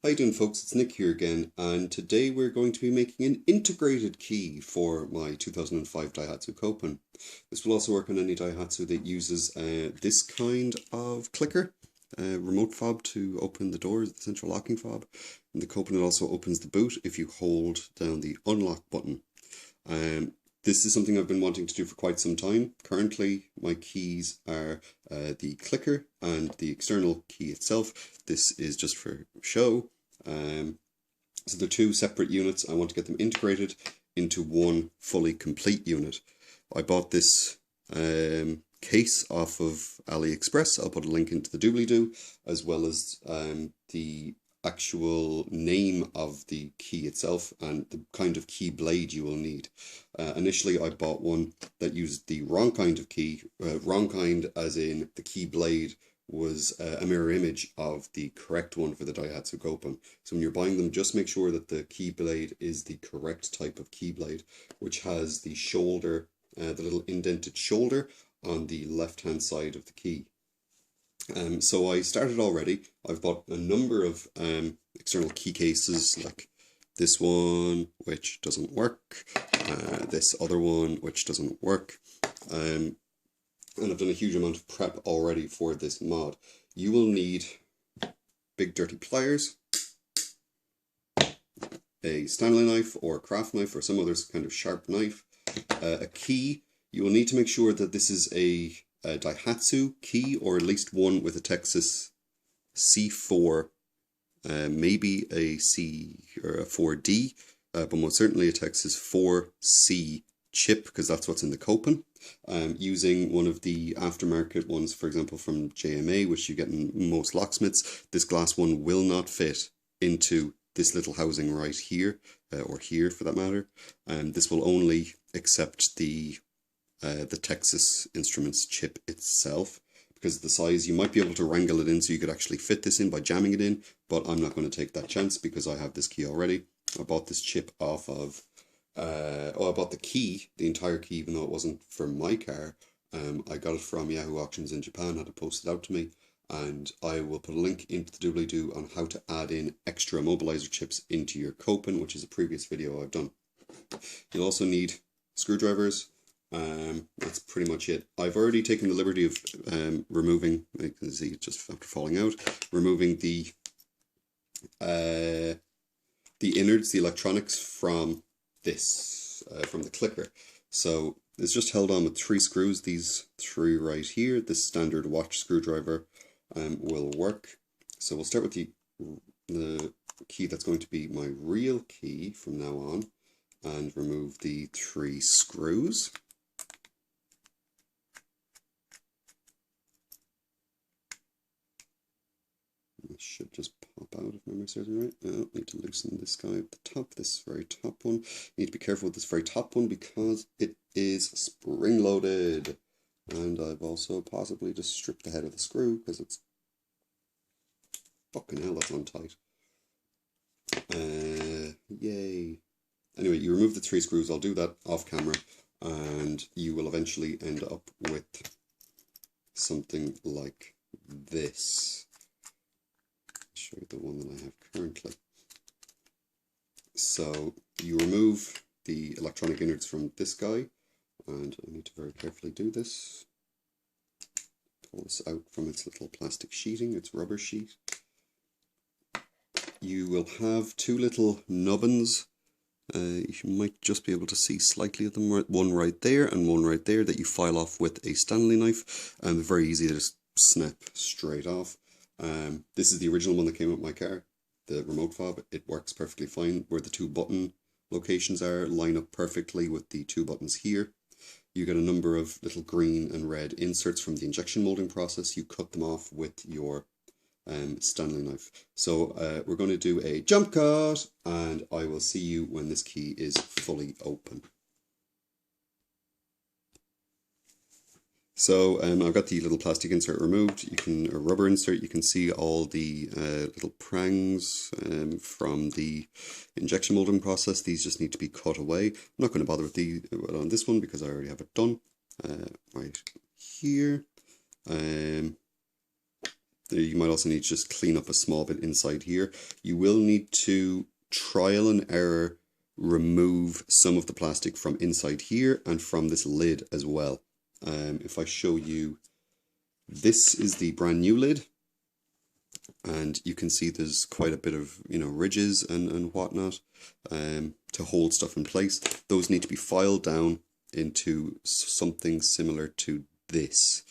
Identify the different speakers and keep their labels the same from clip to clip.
Speaker 1: How you doing, folks? It's Nick here again, and today we're going to be making an integrated key for my 2005 Daihatsu Copen. This will also work on any Daihatsu that uses this kind of clicker, remote fob to open the doors, the central locking fob. And the Copen, it also opens the boot if you hold down the unlock button. This is something I've been wanting to do for quite some time. Currently, my keys are the clicker and the external key itself. This is just for show. So they're two separate units. I want to get them integrated into one fully complete unit. I bought this case off of AliExpress. I'll put a link into the doobly-doo, as well as the actual name of the key itself and the kind of key blade you will need. Initially I bought one that used the wrong kind of key, wrong kind as in the key blade was a mirror image of the correct one for the Daihatsu Copen. So when you're buying them, just make sure that the key blade is the correct type of key blade, which has the shoulder, the little indented shoulder on the left hand side of the key. So I started already. I've bought a number of external key cases, like this one, which doesn't work, this other one, which doesn't work, and I've done a huge amount of prep already for this mod. You will need big dirty pliers, a Stanley knife or a craft knife or some other kind of sharp knife, a key. You will need to make sure that this is a Daihatsu key, or at least one with a Texas C4, maybe a C or a 4D, but most certainly a Texas 4C chip, because that's what's in the Copen. Using one of the aftermarket ones, for example from JMA, which you get in most locksmiths, this glass one will not fit into this little housing right here, or here for that matter. This will only accept the Texas Instruments chip itself. Because of the size, you might be able to wrangle it in so you could actually fit this in by jamming it in, but I'm not going to take that chance because I have this key already. I bought this chip off of, I bought the key, the entire key, even though it wasn't for my car. I got it from Yahoo Auctions in Japan, had it posted out to me, and I will put a link into the doobly-doo on how to add in extra mobilizer chips into your Copen, which is a previous video I've done. You'll also need screwdrivers. That's pretty much it. I've already taken the liberty of removing, you can see just after falling out, removing the innards, the electronics from this, from the clicker. So it's just held on with 3 screws, these 3 right here. This standard watch screwdriver will work. So we'll start with the key that's going to be my real key from now on, and remove the 3 screws. It should just pop out if memory serves me right. I need to loosen this guy at the top, this very top one. You need to be careful with this very top one because it is spring-loaded. And I've also possibly just stripped the head of the screw because it's... fucking hell, that's untight. Yay. Anyway, you remove the 3 screws. I'll do that off camera, and you will eventually end up with something like this. Show you the one that I have currently. So you remove the electronic innards from this guy, and I need to very carefully do this. Pull this out from its little plastic sheeting, its rubber sheet. You will have 2 little nubbins. You might just be able to see slightly of them, one right there and one right there, that you file off with a Stanley knife, and very easy to just snap straight off. This is the original one that came with my car, the remote fob. It works perfectly fine. Where the 2 button locations are, line up perfectly with the 2 buttons here. You get a number of little green and red inserts from the injection molding process. You cut them off with your Stanley knife. So we're going to do a jump cut, and I will see you when this key is fully open. So I've got the little plastic insert removed. You can, a rubber insert. You can see all the little prangs from the injection molding process. These just need to be cut away. I'm not going to bother with on this one because I already have it done right here. You might also need to just clean up a small bit inside here. You will need to trial and error remove some of the plastic from inside here and from this lid as well. If I show you, this is the brand new lid, and you can see there's quite a bit of, you know, ridges and whatnot to hold stuff in place. Those need to be filed down into something similar to this.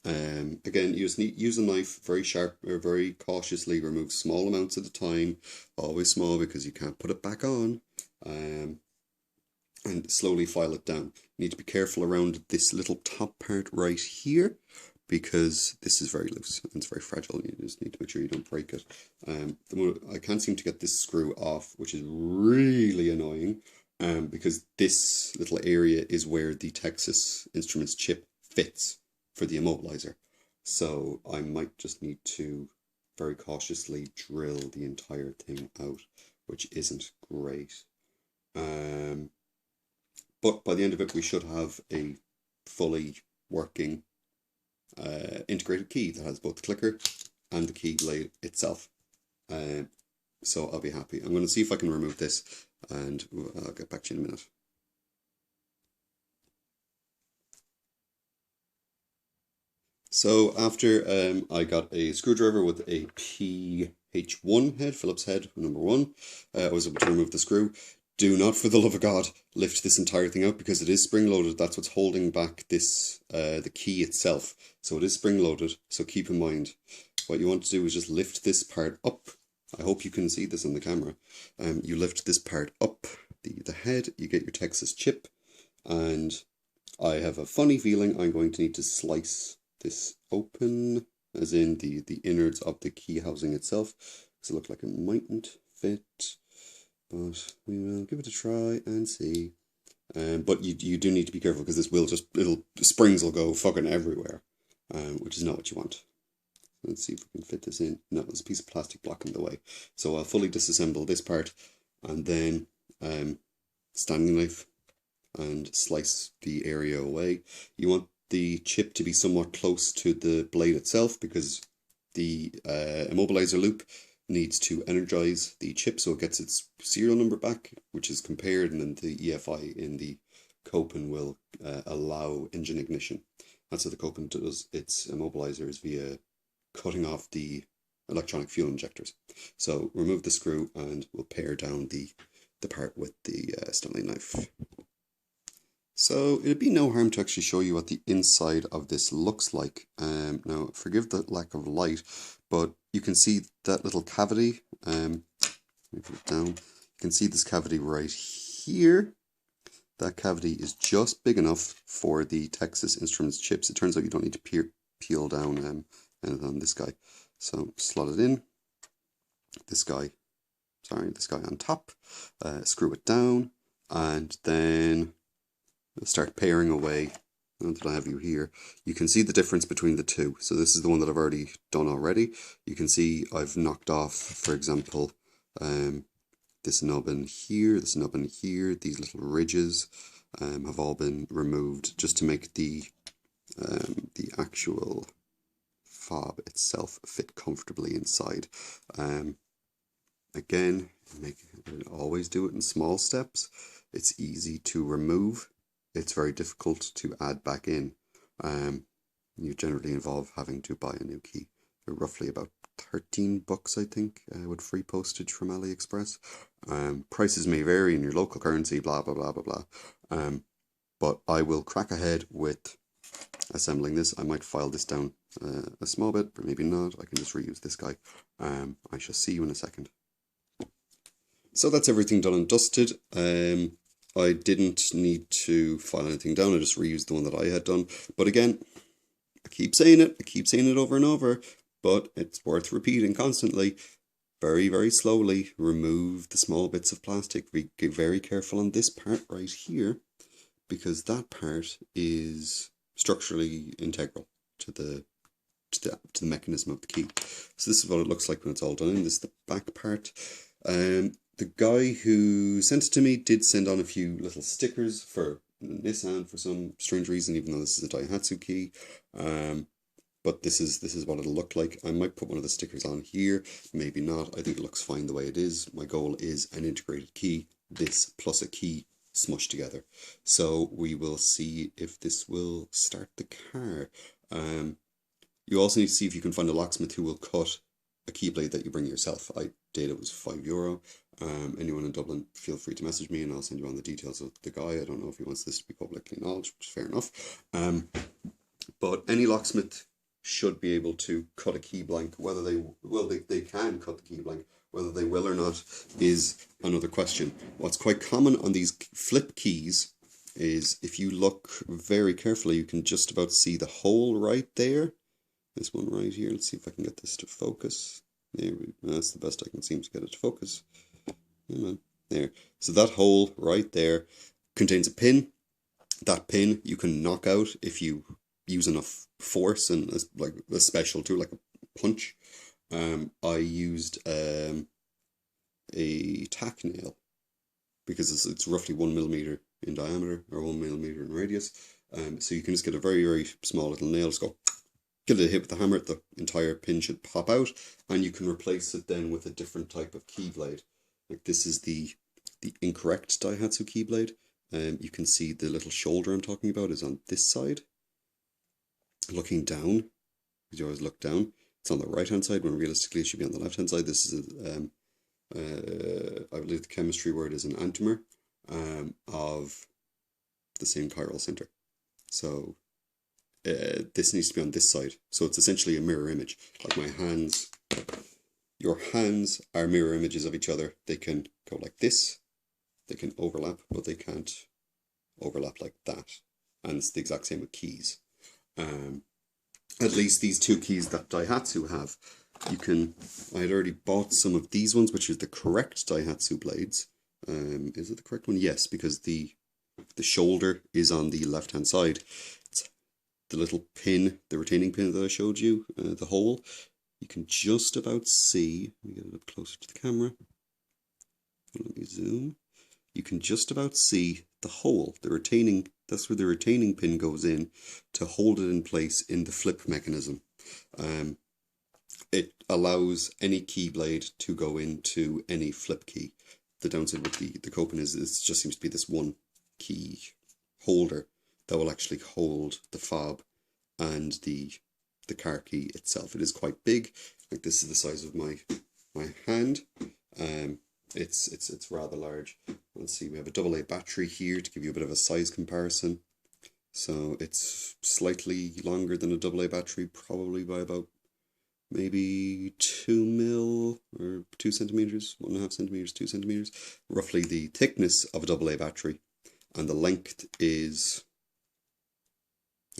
Speaker 1: Again, you just need use a knife, very sharp or very cautiously remove small amounts at a time, always small because you can't put it back on, and slowly file it down. You need to be careful around this little top part right here, because this is very loose and it's very fragile. You just need to make sure you don't break it. I can't seem to get this screw off, which is really annoying, because this little area is where the Texas Instruments chip fits for the immobilizer. So I might just need to very cautiously drill the entire thing out, which isn't great. But by the end of it, we should have a fully working integrated key that has both the clicker and the key blade itself. So I'll be happy. I'm going to see if I can remove this, and I'll get back to you in a minute. So after I got a screwdriver with a PH1 head, Phillips head number 1, I was able to remove the screw. Do not, for the love of God, lift this entire thing out, because it is spring-loaded. That's what's holding back this, the key itself. So it is spring-loaded, so keep in mind. What you want to do is just lift this part up. I hope you can see this on the camera. You lift this part up, the head, you get your Texas chip, and I have a funny feeling I'm going to need to slice this open, as in the innards of the key housing itself, because it looks like it mightn't fit. But we will give it a try and see. But you do need to be careful, because this will just, springs will go fucking everywhere, which is not what you want. Let's see if we can fit this in. No, there's a piece of plastic blocking the way. So I'll fully disassemble this part, and then standing knife and slice the area away. You want the chip to be somewhat close to the blade itself, because the immobilizer loop needs to energize the chip so it gets its serial number back, which is compared, and then the EFI in the Copen will allow engine ignition. That's how the Copen does its immobilizers, via cutting off the electronic fuel injectors. So remove the screw and we'll pare down the part with the Stanley knife. So it'd be no harm to actually show you what the inside of this looks like. Now, forgive the lack of light, but you can see that little cavity. Let me put it down. You can see this cavity right here. That cavity is just big enough for the Texas Instruments chips. It turns out you don't need to peel down anything on this guy. So slot it in. This guy on top. Screw it down, and then I'll start paring away. Now that I have you here, you can see the difference between the two. So this is the one that I've already done already. You can see I've knocked off, for example, this nubbin here, this nubbin here. These little ridges have all been removed, just to make the actual fob itself fit comfortably inside. Again, always do it in small steps. It's easy to remove. It's very difficult to add back in. You generally involve having to buy a new key. They're roughly about $13, I think, with free postage from AliExpress. Prices may vary in your local currency, blah, blah, blah, blah, blah. But I will crack ahead with assembling this. I might file this down a small bit, but maybe not. I can just reuse this guy. I shall see you in a second. So that's everything done and dusted. I didn't need to file anything down. I just reused the one that I had done. But again, I keep saying it over and over, but it's worth repeating constantly. Very, very slowly remove the small bits of plastic. Be very careful on this part right here, because that part is structurally integral to the mechanism of the key. So this is what it looks like when it's all done in. This is the back part. The guy who sent it to me did send on a few little stickers for Nissan for some strange reason, even though this is a Daihatsu key. but this is what it'll look like. I might put one of the stickers on here, maybe not. I think it looks fine the way it is. My goal is an integrated key, this plus a key smushed together. So we will see if this will start the car. You also need to see if you can find a locksmith who will cut a keyblade that you bring yourself. I did, it was €5. Anyone in Dublin, feel free to message me and I'll send you on the details of the guy. I don't know if he wants this to be publicly knowledge, which is fair enough. But any locksmith should be able to cut a key blank. Whether they can cut the key blank. Whether they will or not is another question. What's quite common on these flip keys is if you look very carefully, you can just about see the hole right there. This one right here. Let's see if I can get this to focus. That's the best I can seem to get it to focus. Come on. There. So that hole right there contains a pin. That pin you can knock out if you use enough force and like a special tool, like a punch. I used a tack nail because it's roughly 1 millimeter in diameter or 1 millimeter in radius. So you can just get a very, very small little nail, just go, give it a hit with the hammer, the entire pin should pop out, and you can replace it then with a different type of keyblade. Like this is the incorrect Daihatsu keyblade. You can see the little shoulder I'm talking about is on this side. Looking down, because you always look down, it's on the right hand side when realistically it should be on the left hand side. This is I believe the chemistry word is an enantiomer of the same chiral center. So this needs to be on this side. So it's essentially a mirror image. Like my hands, your hands are mirror images of each other. They can go like this, they can overlap, but they can't overlap like that. And it's the exact same with keys. At least these two keys that Daihatsu have, you can, I had already bought some of these ones, which is the correct Daihatsu blades. Is it the correct one? Yes, because the shoulder is on the left hand side. It's the little pin, the retaining pin that I showed you, the hole. You can just about see, let me get it up closer to the camera. Let me zoom. You can just about see the hole, the retaining, that's where the retaining pin goes in to hold it in place in the flip mechanism. It allows any keyblade to go into any flip key. The downside with the Copen is it just seems to be this one key holder that will actually hold the fob and the car key itself. It is quite big. Like this is the size of my hand. It's rather large. Let's see, we have a AA battery here to give you a bit of a size comparison. So it's slightly longer than a AA battery, probably by about maybe 2 mil or 2 centimeters, 1.5 centimeters, 2 centimeters. Roughly the thickness of a AA battery, and the length is,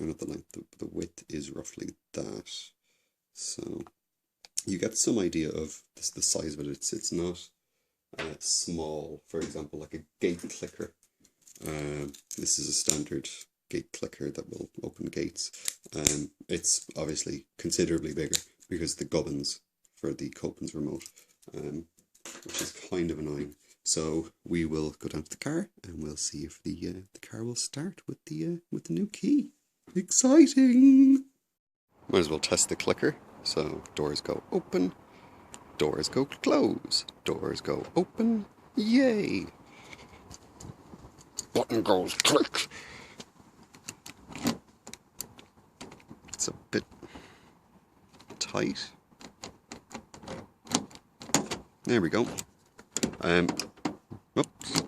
Speaker 1: or not the length, the width is roughly that. So you get some idea of the size of it. It's not small. For example, like a gate clicker. This is a standard gate clicker that will open gates. It's obviously considerably bigger because the gubbins for the Copen's remote, which is kind of annoying. So we will go down to the car and we'll see if the car will start with the new key. Exciting! Might as well test the clicker. So doors go open, doors go close, doors go open. Yay! Button goes click. It's a bit tight. There we go. Oops.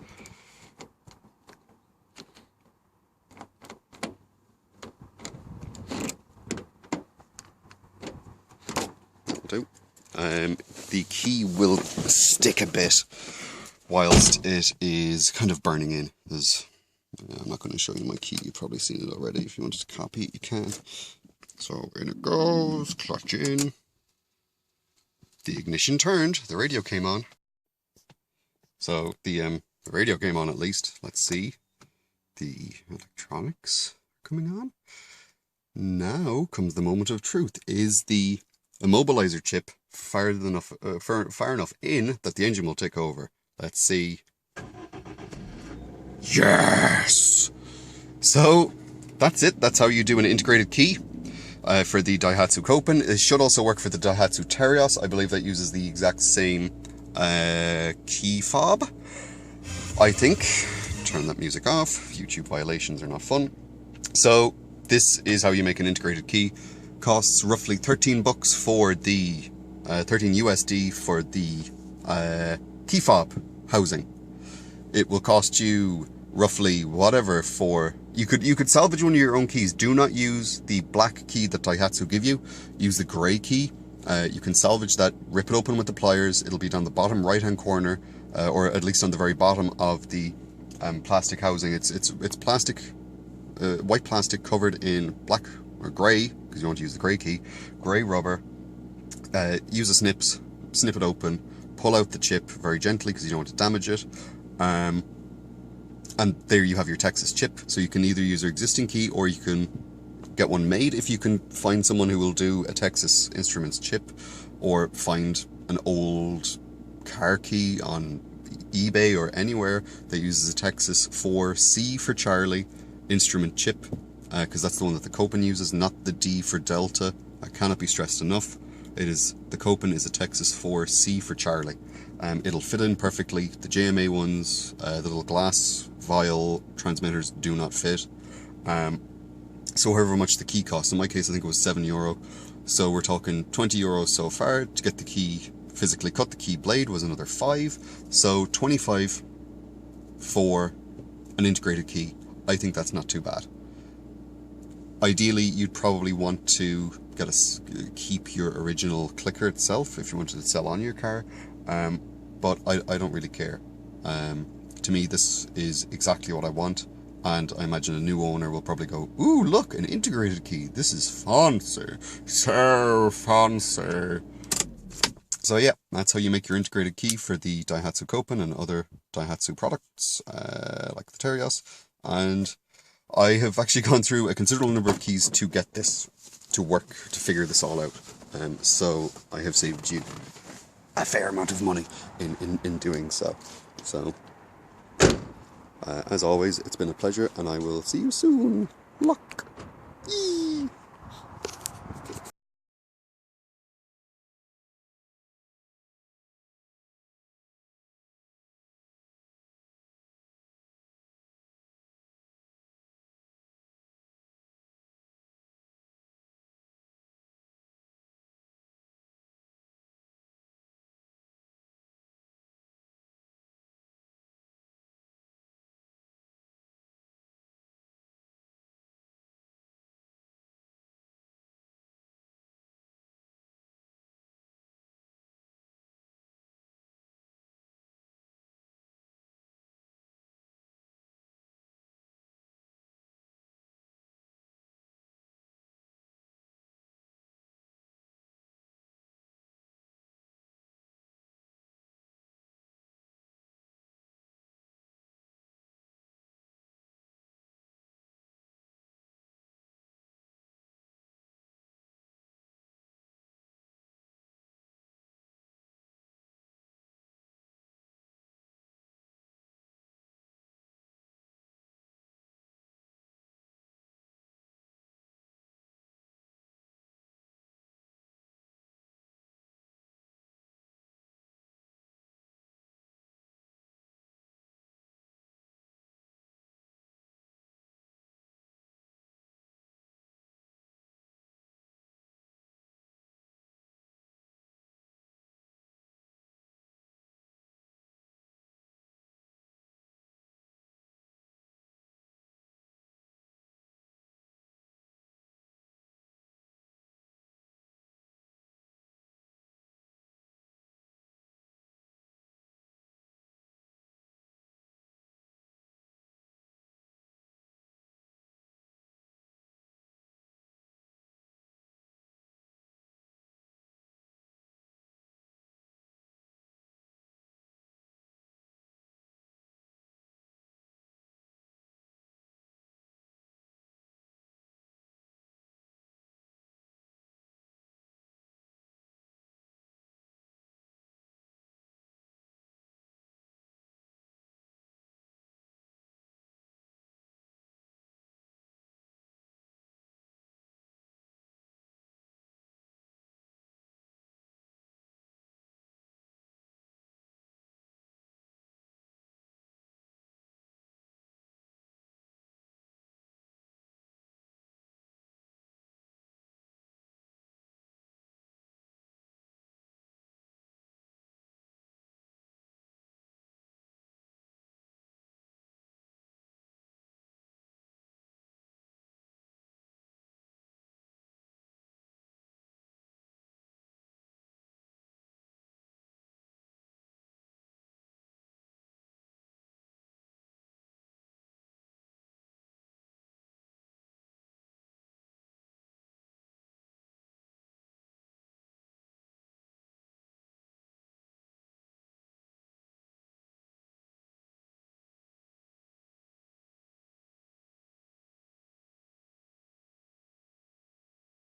Speaker 1: That'll do. The key will stick a bit whilst it is kind of burning in. I'm not going to show you my key, you've probably seen it already. If you wanted to copy it, you can. So in it goes, clutch in. The ignition turned, the radio came on. So the radio came on at least. Let's see. The electronics coming on. Now comes the moment of truth. Is the immobilizer chip far enough in that the engine will take over? Let's see. Yes! So that's it. That's how you do an integrated key. for the Daihatsu Copen. It should also work for the Daihatsu Terios. I believe that uses the exact same key fob, I think. Turn that music off. YouTube violations are not fun. So this is how you make an integrated key. Costs roughly $13 for the 13 USD for the key fob housing. It will cost you roughly whatever for... You could salvage one of your own keys. Do not use the black key that Daihatsu give you. Use the grey key. You can salvage that, rip it open with the pliers. It'll be down the bottom right hand corner, or at least on the very bottom of the plastic housing. It's plastic, white plastic covered in black or grey, because you want to use the grey key. Grey rubber. Use a snip it open, pull out the chip very gently because you don't want to damage it. And there you have your Texas chip. So you can either use your existing key or you can get one made if you can find someone who will do a Texas Instruments chip, or find an old car key on eBay or anywhere that uses a Texas 4C for Charlie instrument chip, because that's the one that the Copen uses, not the D for Delta. I cannot be stressed enough. The Copen is a Texas 4C for Charlie. It'll fit in perfectly. The JMA ones, the little glass vial transmitters do not fit. So however much the key costs, in my case I think it was €7. So we're talking €20 so far. To get the key, physically cut the key blade was another €5. So 25 for an integrated key. I think that's not too bad. Ideally, you'd probably want to keep your original clicker itself if you wanted to sell on your car, but I don't really care. To me, this is exactly what I want, and I imagine a new owner will probably go, "Ooh, look, an integrated key. This is fancy, so fancy." So yeah, that's how you make your integrated key for the Daihatsu Copen and other Daihatsu products, like the Terios. And I have actually gone through a considerable number of keys to get this to work, to figure this all out. So I have saved you a fair amount of money in doing so. So, as always, it's been a pleasure, and I will see you soon. Luck! Yee!